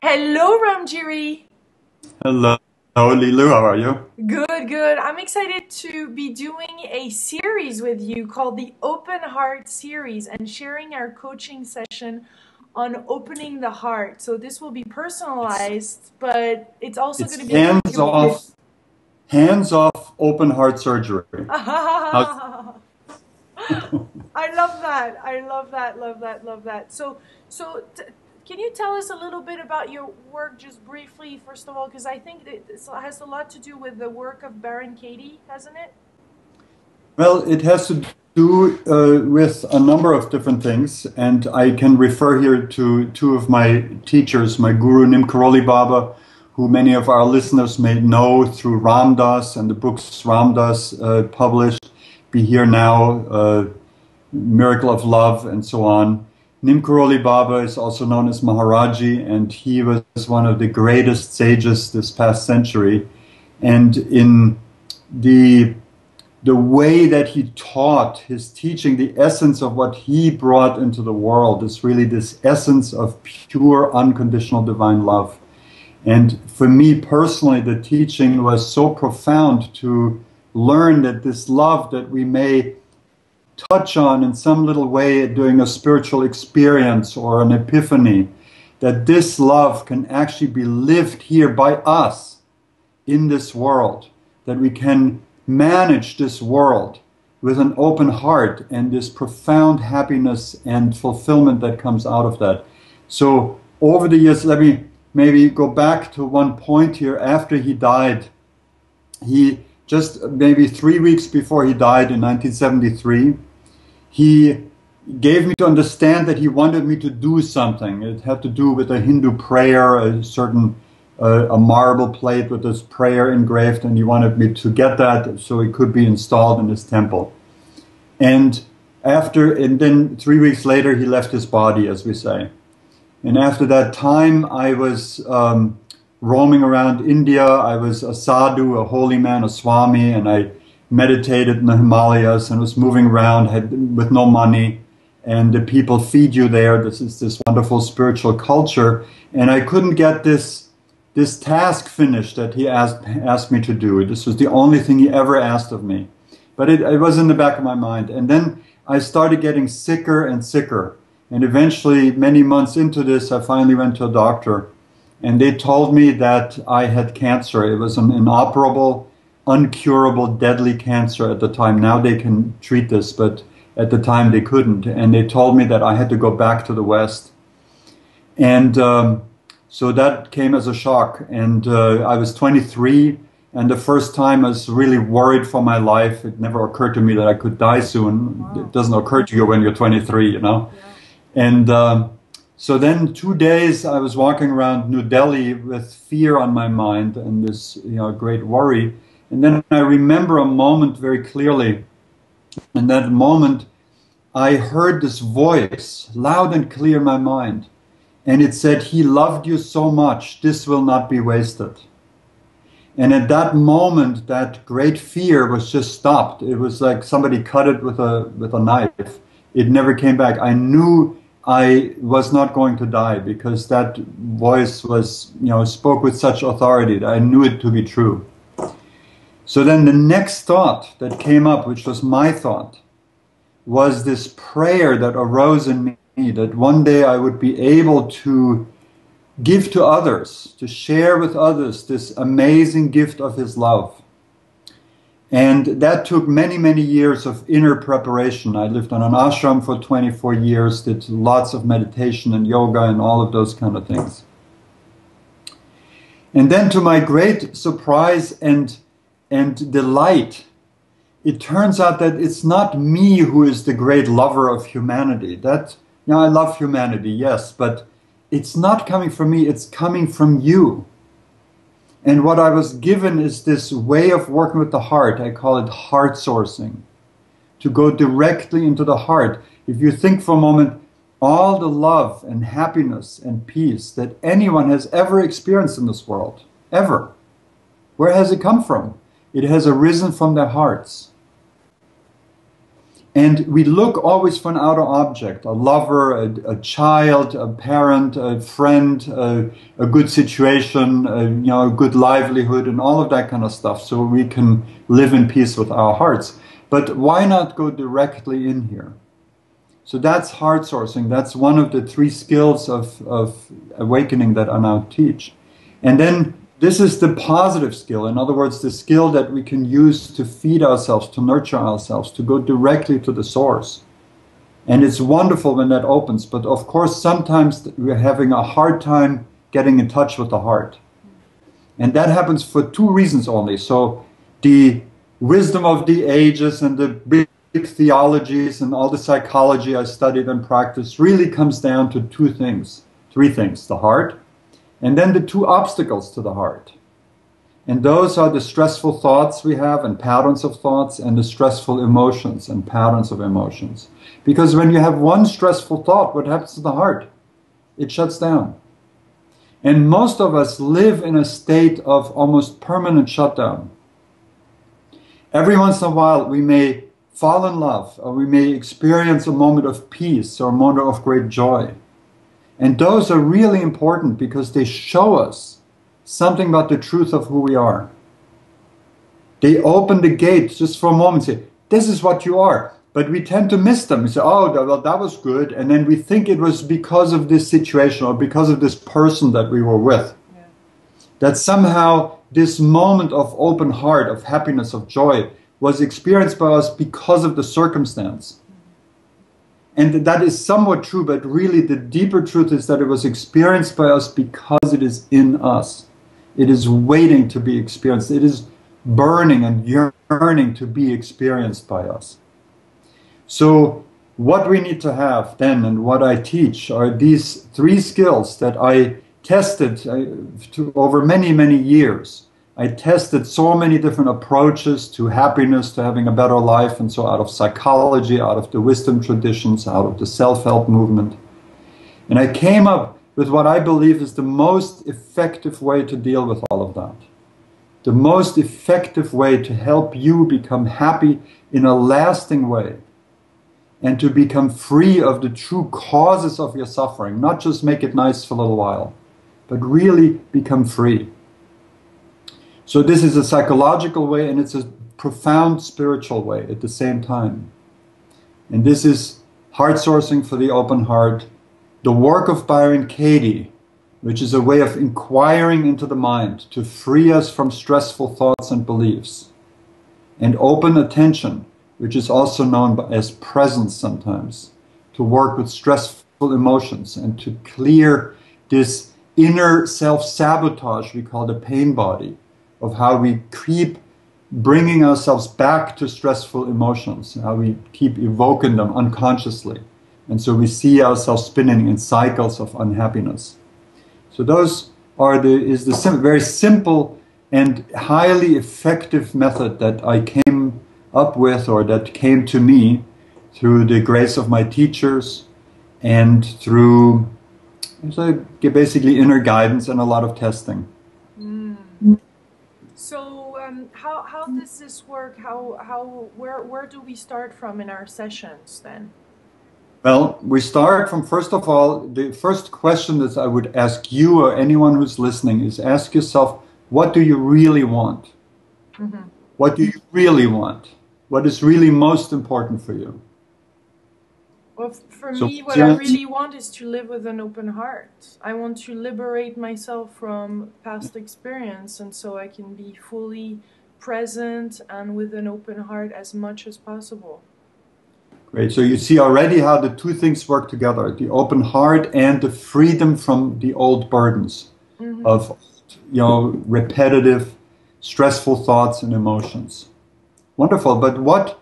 Hello, Ram Giri. Hello, Lilou. How are you? Good, good. I'm excited to be doing a series with you called the Open Heart Series and sharing our coaching session on opening the heart. So this will be It's personalized, but it's also going it's to be communicated. hands off open heart surgery. How's I love that. I love that. Love that. Love that. So, can you tell us a little bit about your work, just briefly, first of all? Because I think that this has a lot to do with the work of Baron Katie, hasn't it? well, it has to do with a number of different things, and I can refer here to two of my teachers, my guru Nim Karoli Baba, who many of our listeners may know through Ram Dass and the books Ram Dass published, Be Here Now, Miracle of Love, and so on. Nim Karoli Baba is also known as Maharaji, and he was one of the greatest sages this past century. And in the the way that he taught, his teaching, the essence of what he brought into the world is really this essence of pure, unconditional divine love. And for me personally, the teaching was so profound to learn that this love that we may touch on in some little way during a spiritual experience or an epiphany, that this love can actually be lived here by us in this world, that we can manage this world with an open heart and this profound happiness and fulfillment that comes out of that. So over the years, let me maybe go back to one point here. After he died, he just maybe 3 weeks before he died in 1973, he gave me to understand that he wanted me to do something. It had to do with a Hindu prayer, a certain a marble plate with this prayer engraved, and he wanted me to get that so it could be installed in his temple. And and then 3 weeks later, he left his body, as we say. And after that time, I was roaming around India. I was a sadhu, a holy man, a swami, and I meditated in the Himalayas and was moving around with no money. And the people feed you there. This is this wonderful spiritual culture. And I couldn't get this task finished that he asked me to do. This was the only thing he ever asked of me. But it was in the back of my mind. And then I started getting sicker and sicker. And eventually, many months into this, I finally went to a doctor. And they told me that I had cancer. It was an inoperable, uncurable, deadly cancer at the time. Now they can treat this, but at the time they couldn't. And they told me that I had to go back to the West. And so that came as a shock. And I was 23, and the first time I was really worried for my life. It never occurred to me that I could die soon. It Wow. doesn't occur to you when you're 23, you know. Yeah. And so then 2 days I was walking around New Delhi with fear on my mind and this, great worry. And then I remember a moment very clearly. In that moment, I heard this voice loud and clear in my mind. And it said, "He loved you so much, this will not be wasted." And at that moment, that great fear was just stopped. It was like somebody cut it with a knife. It never came back. I knew I was not going to die because that voice was, spoke with such authority that I knew it to be true. So then the next thought that came up, which was my thought, was this prayer that arose in me that one day I would be able to give to others, to share with others this amazing gift of his love. And that took many, many years of inner preparation. I lived on an ashram for 24 years, did lots of meditation and yoga and all of those kind of things. And then to my great surprise and delight, it turns out that it's not me who is the great lover of humanity. I love humanity, yes, but it's not coming from me, it's coming from you. And what I was given is this way of working with the heart. I call it heart sourcing, to go directly into the heart. If you think for a moment, all the love and happiness and peace that anyone has ever experienced in this world, ever, where has it come from? It has arisen from their hearts. And we look always for an outer object, a lover, a child, a parent, a friend, a good situation, a good livelihood, and all of that kind of stuff, so we can live in peace with our hearts. But why not go directly in here? So that's heart sourcing. That's one of the 3 skills of awakening that I now teach. And then this is the positive skill. In other words, the skill that we can use to feed ourselves, to nurture ourselves, to go directly to the source. And it's wonderful when that opens. But of course, sometimes we're having a hard time getting in touch with the heart. And that happens for 2 reasons only. So the wisdom of the ages and the big theologies and all the psychology I studied and practiced really comes down to 3 things, the heart, and then the 2 obstacles to the heart. And those are the stressful thoughts we have and patterns of thoughts, and the stressful emotions and patterns of emotions. Because when you have one stressful thought, what happens to the heart? It shuts down. And most of us live in a state of almost permanent shutdown. Every once in a while we may fall in love, or we may experience a moment of peace or a moment of great joy. And those are really important because they show us something about the truth of who we are. They open the gate just for a moment and say, this is what you are. But we tend to miss them. We say, oh, well, that was good. And then we think it was because of this situation or because of this person that we were with. Yeah. That somehow this moment of open heart, of happiness, of joy, was experienced by us because of the circumstance. And that is somewhat true, but really the deeper truth is that it was experienced by us because it is in us. It is waiting to be experienced. It is burning and yearning to be experienced by us. So what we need to have then, and what I teach, are these 3 skills that I tested over many, many years. I tested so many different approaches to happiness, to having a better life, and so out of psychology, out of the wisdom traditions, out of the self-help movement. And I came up with what I believe is the most effective way to deal with all of that. The most effective way to help you become happy in a lasting way, and to become free of the true causes of your suffering, not just make it nice for a little while, but really become free. So this is a psychological way, and it's a profound spiritual way at the same time. And this is heart sourcing for the open heart, the work of Byron Katie, which is a way of inquiring into the mind to free us from stressful thoughts and beliefs, and open attention, which is also known as presence sometimes, to work with stressful emotions and to clear this inner self-sabotage we call the pain body, of how we keep bringing ourselves back to stressful emotions, how we keep evoking them unconsciously. And so we see ourselves spinning in cycles of unhappiness. So those are the very simple and highly effective method that I came up with, or that came to me through the grace of my teachers and through basically inner guidance and a lot of testing. So how does this work? Where do we start from in our sessions then? Well, we start from, first of all, the first question that I would ask you or anyone who's listening is ask yourself, what do you really want? Mm-hmm. What do you really want? What is really most important for you? Well, for me, what I really want is to live with an open heart. I want to liberate myself from past experience, and so I can be fully present and with an open heart as much as possible. Great. So you see already how the 2 things work together, the open heart and the freedom from the old burdens of repetitive, stressful thoughts and emotions. Wonderful. But what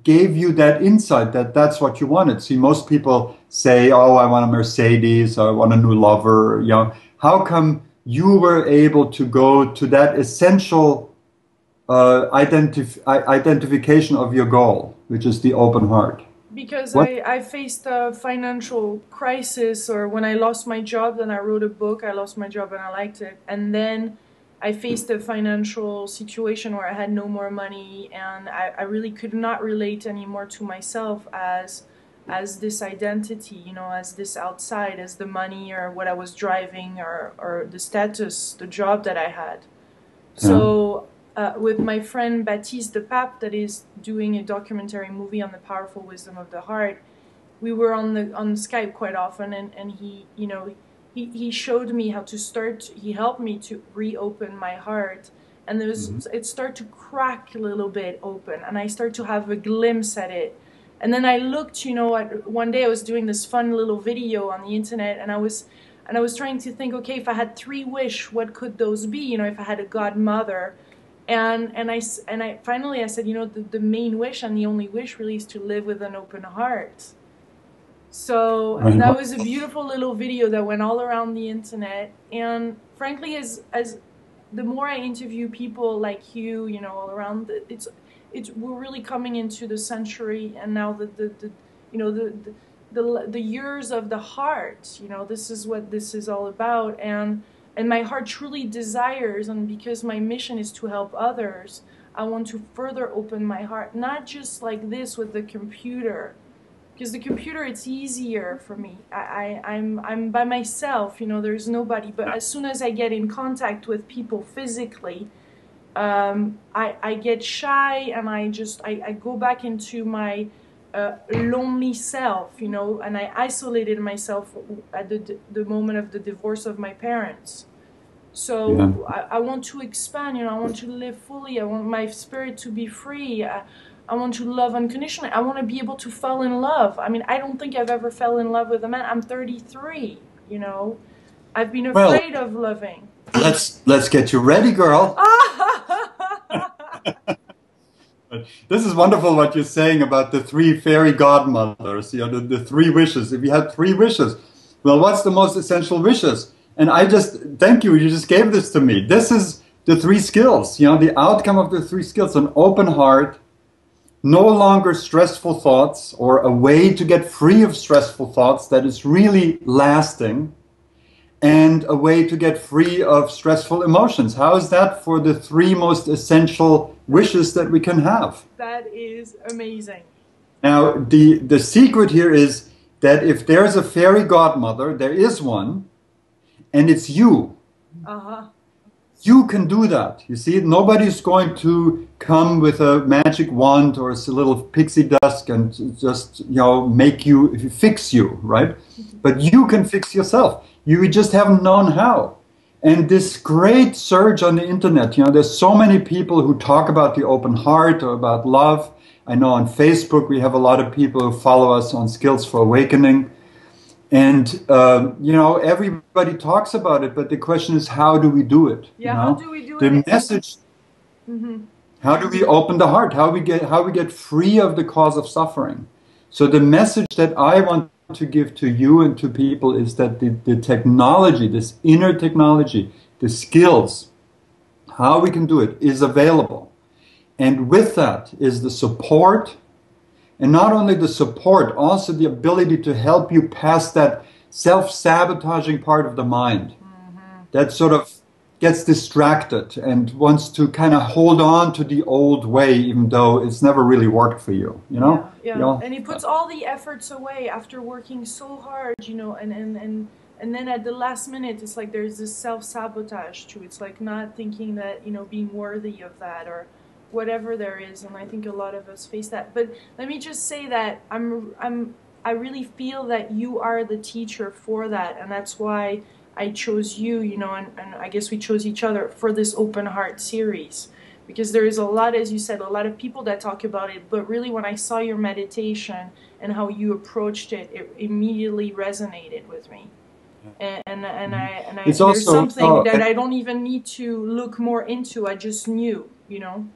gave you that insight that that's what you wanted? See, most people say, oh, I want a Mercedes, or I want a new lover. How come you were able to go to that essential identification of your goal, which is the open heart? Because I faced a financial crisis, or when I lost my job, then I wrote a book. I lost my job and I liked it. And then I faced a financial situation where I had no more money, and I really could not relate anymore to myself as this identity, you know, as this outside, as the money or what I was driving or the status, the job that I had. Yeah. So with my friend Baptiste the Pape, that is doing a documentary movie on the powerful wisdom of the heart, we were on Skype quite often, and he, you know, he showed me how to start. He helped me to reopen my heart, and it started to crack a little bit open, and I started to have a glimpse at it. And then I looked, you know, one day I was doing this fun little video on the internet, and I was trying to think, okay, if I had 3 wish, what could those be? You know, if I had a godmother, and I finally I said, you know, the main wish and the only wish really is to live with an open heart. So that was a beautiful little video that went all around the internet. And frankly, as the more I interview people like you know, all around, we're really coming into the century, and now the you know the years of the heart. You know, this is what this is all about, and my heart truly desires, and because my mission is to help others, I want to further open my heart, not just like this with the computer. Because the computer, it's easier for me. I'm by myself, you know, there's nobody. But as soon as I get in contact with people physically, I get shy, and I go back into my lonely self, you know, and I isolated myself at the moment of the divorce of my parents. So I want to expand, you know, I want to live fully. I want my spirit to be free. I want to love unconditionally. I want to be able to fall in love. I mean, I don't think I've ever fell in love with a man. I'm 33, you know. I've been afraid of loving. Let's get you ready, girl. This is wonderful what you're saying about the 3 fairy godmothers, you know, the 3 wishes. If you had 3 wishes, well, what's the most essential wishes? And I just, thank you, you just gave this to me. This is the 3 skills, you know, the outcome of the 3 skills: an open heart, no longer stressful thoughts, or a way to get free of stressful thoughts that is really lasting, and a way to get free of stressful emotions. How is that for the 3 most essential wishes that we can have? That is amazing. Now, the secret here is that if there's a fairy godmother, there is one, and it's you. You can do that. You see, nobody's going to come with a magic wand or a little pixie dust and just, you know, make you, fix you, right? But you can fix yourself. You just haven't known how. And this great surge on the internet, you know, there's so many people who talk about the open heart or about love. I know on Facebook we have a lot of people who follow us on Skills for Awakening. And, you know, everybody talks about it, but the question is, how do we do it? Yeah, you know? how do we do it? The message, how do we open the heart? How we get free of the cause of suffering? So the message that I want to give to you and to people is that the technology, this inner technology, the skills, how we can do it is available. And with that is the support. And not only the support, also the ability to help you past that self-sabotaging part of the mind that sort of gets distracted and wants to kind of hold on to the old way, even though it's never really worked for you, you know? Yeah. You know? And he puts all the efforts away after working so hard, you know, and then at the last minute, it's like there's this self-sabotage too. It's like not thinking that, you know, being worthy of that or whatever there is, and I think a lot of us face that. But let me just say that I really feel that you are the teacher for that, and that's why I chose you, you know, and I guess we chose each other for this Open Heart series, because there is a lot, as you said, a lot of people that talk about it, but really when I saw your meditation and how you approached it, it immediately resonated with me. And It's there's also, something that I don't even need to look more into. I just knew, you know.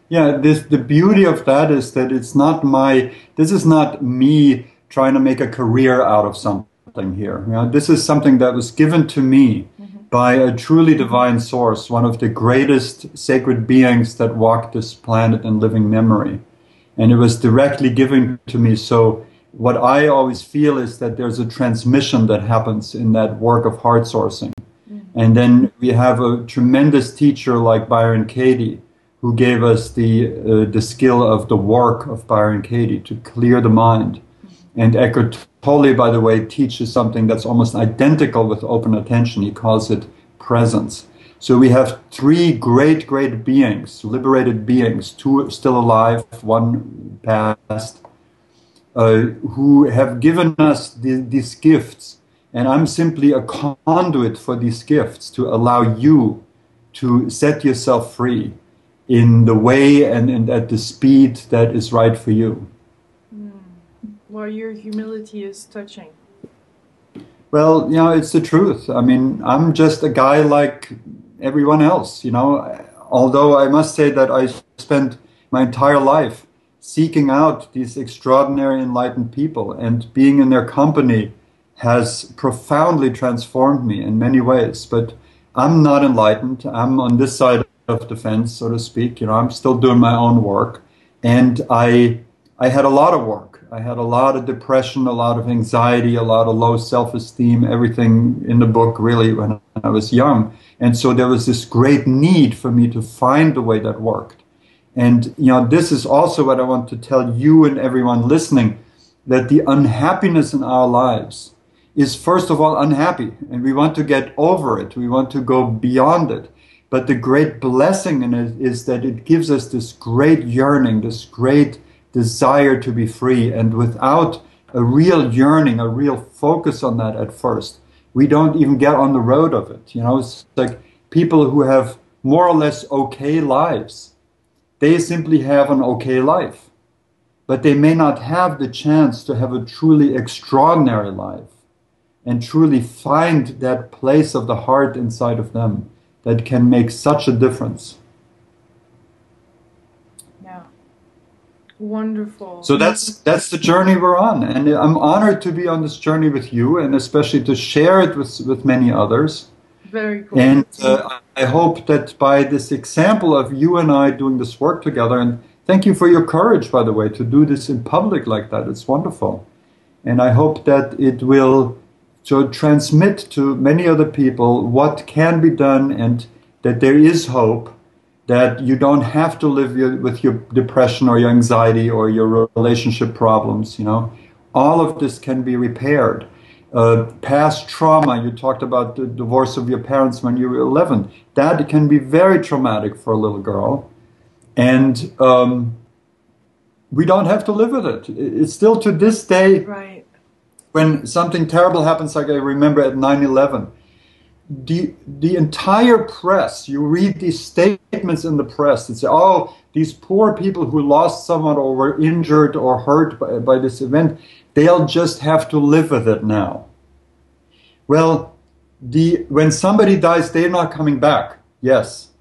Yeah, the beauty of that is that this is not me trying to make a career out of something here. You know, this is something that was given to me by a truly divine source, one of the greatest sacred beings that walked this planet in living memory. And it was directly given to me. So what I always feel is that there's a transmission that happens in that work of heart sourcing. And then we have a tremendous teacher like Byron Katie, who gave us the skill of the work of Byron Katie to clear the mind. And Eckhart Tolle, by the way, teaches something that's almost identical with open attention. He calls it presence. So we have three great, great beings, liberated beings, two still alive, one passed, who have given us these gifts. And I'm simply a conduit for these gifts to allow you to set yourself free in the way and at the speed that is right for you. Well, your humility is touching. Well, you know, it's the truth. I mean, I'm just a guy like everyone else, you know, although I must say that I spent my entire life seeking out these extraordinary enlightened people, and being in their company has profoundly transformed me in many ways. But I'm not enlightened. I'm on this side of the fence, so to speak. You know, I'm still doing my own work. And I had a lot of work. I had a lot of depression, a lot of anxiety, a lot of low self-esteem, everything in the book really when I was young. And so there was this great need for me to find the way that worked. And, you know, this is also what I want to tell you and everyone listening, that the unhappiness in our lives is first of all unhappy, and we want to get over it. We want to go beyond it. But the great blessing in it is that it gives us this great yearning, this great desire to be free. And without a real yearning, a real focus on that at first, we don't even get on the road of it. You know, it's like people who have more or less okay lives. They simply have an okay life, but they may not have the chance to have a truly extraordinary life and truly find that place of the heart inside of them that can make such a difference. Yeah. Wonderful. So that's the journey we're on, and I'm honored to be on this journey with you, and especially to share it with many others. Very cool. And I hope that by this example of you and I doing this work together, and thank you for your courage, by the way, to do this in public like that. It's wonderful. And I hope that it will transmit to many other people what can be done, and that there is hope, that you don't have to live with your depression or your anxiety or your relationship problems. You know, all of this can be repaired. Past trauma, you talked about the divorce of your parents when you were 11. That can be very traumatic for a little girl. And we don't have to live with it. It's still to this day, right, when something terrible happens, like I remember at 9/11, the entire press, you read these statements in the press that say, oh, these poor people who lost someone or were injured or hurt by this event, they'll just have to live with it now. Well, when somebody dies, they're not coming back. Yes,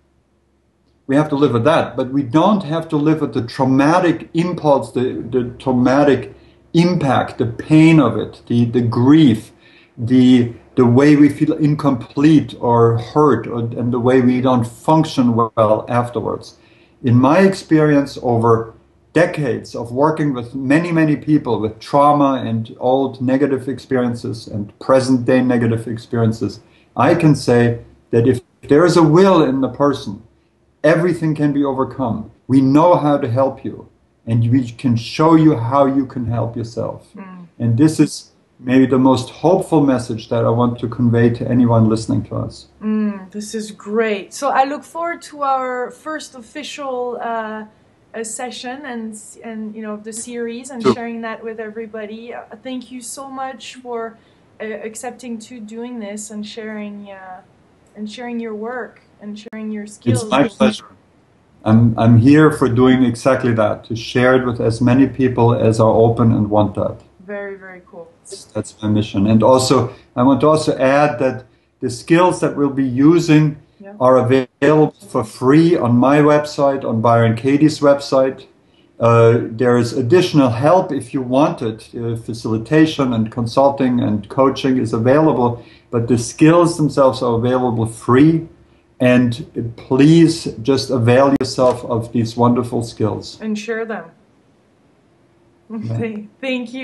we have to live with that, but we don't have to live with the traumatic impulse, the traumatic impact, the pain of it, the grief, the way we feel incomplete or hurt, and the way we don't function well afterwards. In my experience over decades of working with many, many people with trauma and old negative experiences and present day negative experiences, I can say that if there is a will in the person, everything can be overcome. We know how to help you, and we can show you how you can help yourself. And this is maybe the most hopeful message that I want to convey to anyone listening to us. This is great. So I look forward to our first official session and you know, the series, and sharing that with everybody. Thank you so much for accepting to doing this and sharing your work and sharing your skills. It's my pleasure. I'm here for doing exactly that, to share it with as many people as are open and want that. Very, very cool. That's my mission. And also, I want to also add that the skills that we'll be using are available for free on my website, on Byron Katie's website. There is additional help if you want it. Facilitation and consulting and coaching is available, but the skills themselves are available free. And please just avail yourself of these wonderful skills. And share them. Thank you.